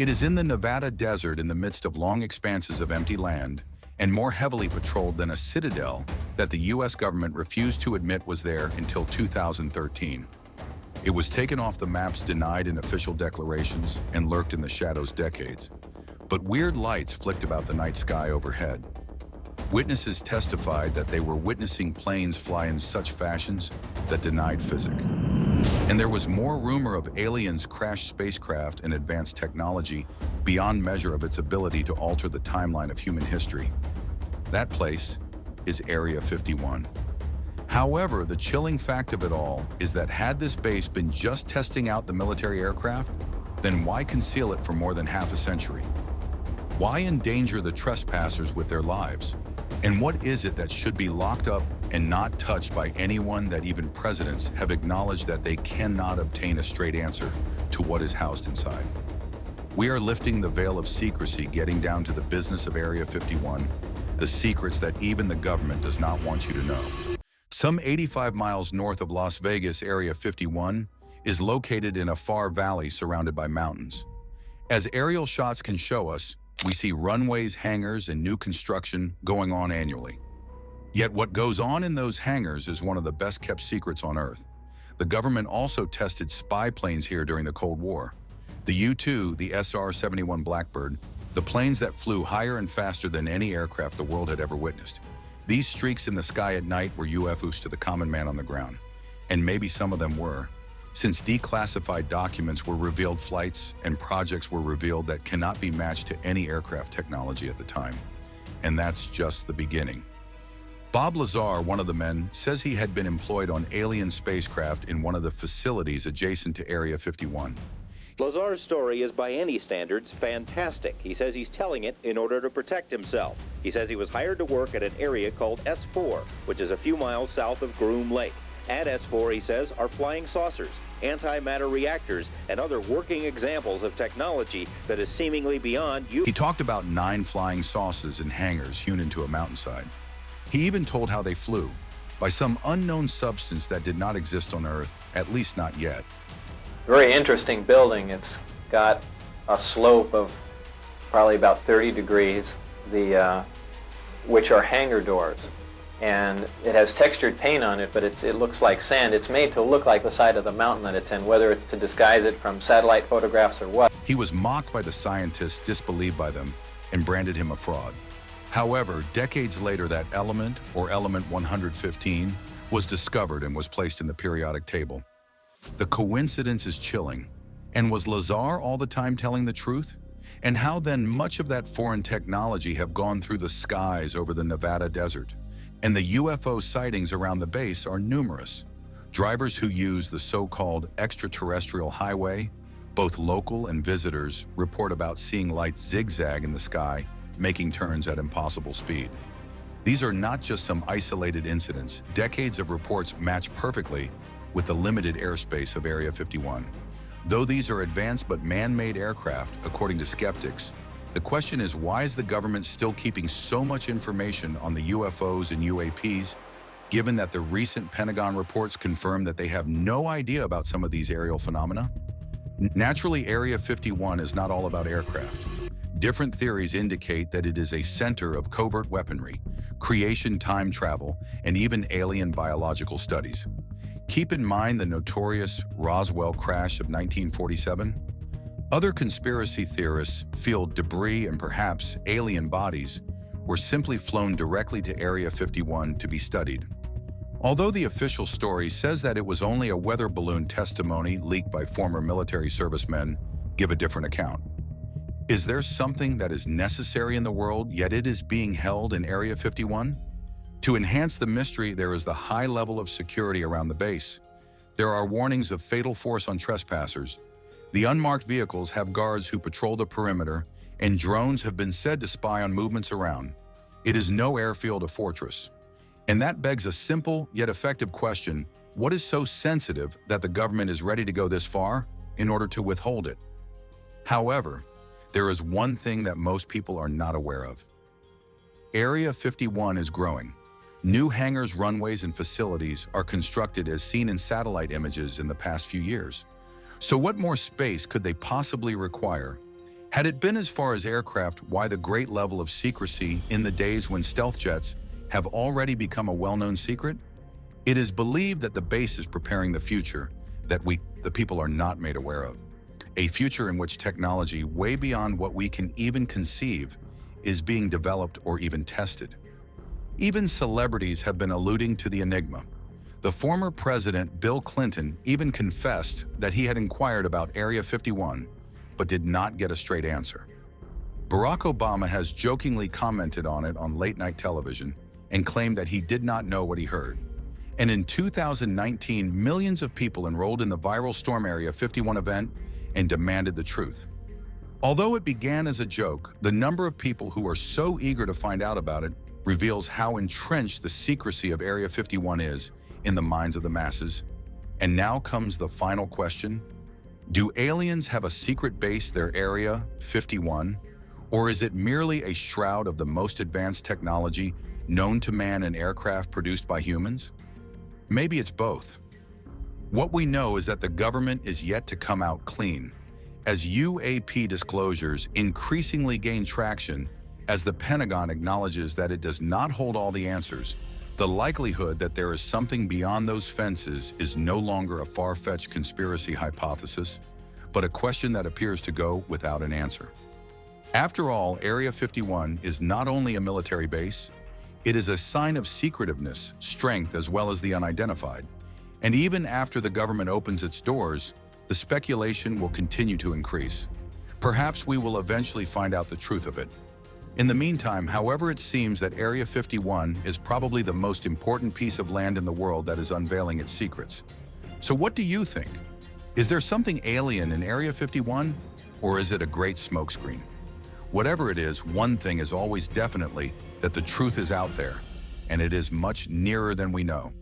It is in the Nevada desert in the midst of long expanses of empty land and more heavily patrolled than a citadel that the US government refused to admit was there until 2013. It was taken off the maps, denied in official declarations, and lurked in the shadows decades. But weird lights flicked about the night sky overhead. Witnesses testified that they were witnessing planes fly in such fashions that denied Physic. And there was more rumor of aliens' crashed spacecraft and advanced technology beyond measure of its ability to alter the timeline of human history. That place is Area 51. However, the chilling fact of it all is that had this base been just testing out the military aircraft, then why conceal it for more than half a century? Why endanger the trespassers with their lives? And what is it that should be locked up and not touched by anyone that even presidents have acknowledged that they cannot obtain a straight answer to what is housed inside? We are lifting the veil of secrecy, getting down to the business of Area 51, the secrets that even the government does not want you to know. Some 85 miles north of Las Vegas, Area 51 is located in a far valley surrounded by mountains. As aerial shots can show us, we see runways, hangars, and new construction going on annually. Yet what goes on in those hangars is one of the best-kept secrets on Earth. The government also tested spy planes here during the Cold War. The U-2, the SR-71 Blackbird, the planes that flew higher and faster than any aircraft the world had ever witnessed. These streaks in the sky at night were UFOs to the common man on the ground. And maybe some of them were, since declassified documents were revealed, flights and projects were revealed that cannot be matched to any aircraft technology at the time. And that's just the beginning. Bob Lazar, one of the men, says he had been employed on alien spacecraft in one of the facilities adjacent to Area 51. Lazar's story is, by any standards, fantastic. He says he's telling it in order to protect himself. He says he was hired to work at an area called S4, which is a few miles south of Groom Lake. At S4, he says, are flying saucers, antimatter reactors, and other working examples of technology that is seemingly beyond you. He talked about 9 flying saucers and hangars hewn into a mountainside. He even told how they flew, by some unknown substance that did not exist on Earth, at least not yet. Very interesting building. It's got a slope of probably about 30 degrees, which are hangar doors. And it has textured paint on it, but it looks like sand. It's made to look like the side of the mountain that it's in, whether it's to disguise it from satellite photographs or what. He was mocked by the scientists, disbelieved by them, and branded him a fraud. However, decades later, that element, or element 115, was discovered and was placed in the periodic table. The coincidence is chilling. And was Lazar all the time telling the truth? And how then much of that foreign technology have gone through the skies over the Nevada desert? And the UFO sightings around the base are numerous. Drivers who use the so-called extraterrestrial highway, both local and visitors, report about seeing lights zigzag in the sky, making turns at impossible speed. These are not just some isolated incidents. Decades of reports match perfectly with the limited airspace of Area 51. Though these are advanced but man-made aircraft, according to skeptics, the question is, why is the government still keeping so much information on the UFOs and UAPs, given that the recent Pentagon reports confirm that they have no idea about some of these aerial phenomena? Naturally, Area 51 is not all about aircraft. Different theories indicate that it is a center of covert weaponry, creation, time travel, and even alien biological studies. Keep in mind the notorious Roswell crash of 1947. Other conspiracy theorists feel debris and perhaps alien bodies were simply flown directly to Area 51 to be studied. Although the official story says that it was only a weather balloon, testimony leaked by former military servicemen give a different account. Is there something that is necessary in the world, yet it is being held in Area 51? To enhance the mystery, there is the high level of security around the base. There are warnings of fatal force on trespassers. The unmarked vehicles have guards who patrol the perimeter, and drones have been said to spy on movements around. It is no airfield, a fortress. And that begs a simple yet effective question: what is so sensitive that the government is ready to go this far in order to withhold it? However, there is one thing that most people are not aware of. Area 51 is growing. New hangars, runways, and facilities are constructed as seen in satellite images in the past few years. So what more space could they possibly require? Had it been as far as aircraft, why the great level of secrecy in the days when stealth jets have already become a well-known secret? It is believed that the base is preparing the future that we, the people, are not made aware of. A future in which technology way beyond what we can even conceive is being developed or even tested. Even celebrities have been alluding to the enigma. The former president, Bill Clinton, even confessed that he had inquired about Area 51, but did not get a straight answer. Barack Obama has jokingly commented on it on late-night television and claimed that he did not know what he heard. And in 2019, millions of people enrolled in the viral Storm Area 51 event and demanded the truth. Although it began as a joke, the number of people who are so eager to find out about it reveals how entrenched the secrecy of Area 51 is in the minds of the masses. And now comes the final question. Do aliens have a secret base, their Area 51? Or is it merely a shroud of the most advanced technology known to man and aircraft produced by humans? Maybe it's both. What we know is that the government is yet to come out clean. As UAP disclosures increasingly gain traction, as the Pentagon acknowledges that it does not hold all the answers, the likelihood that there is something beyond those fences is no longer a far-fetched conspiracy hypothesis, but a question that appears to go without an answer. After all, Area 51 is not only a military base, it is a sign of secretiveness, strength, as well as the unidentified. And even after the government opens its doors, the speculation will continue to increase. Perhaps we will eventually find out the truth of it. In the meantime, however, it seems that Area 51 is probably the most important piece of land in the world that is unveiling its secrets. So what do you think? Is there something alien in Area 51, or is it a great smokescreen? Whatever it is, one thing is always definitely that the truth is out there, and it is much nearer than we know.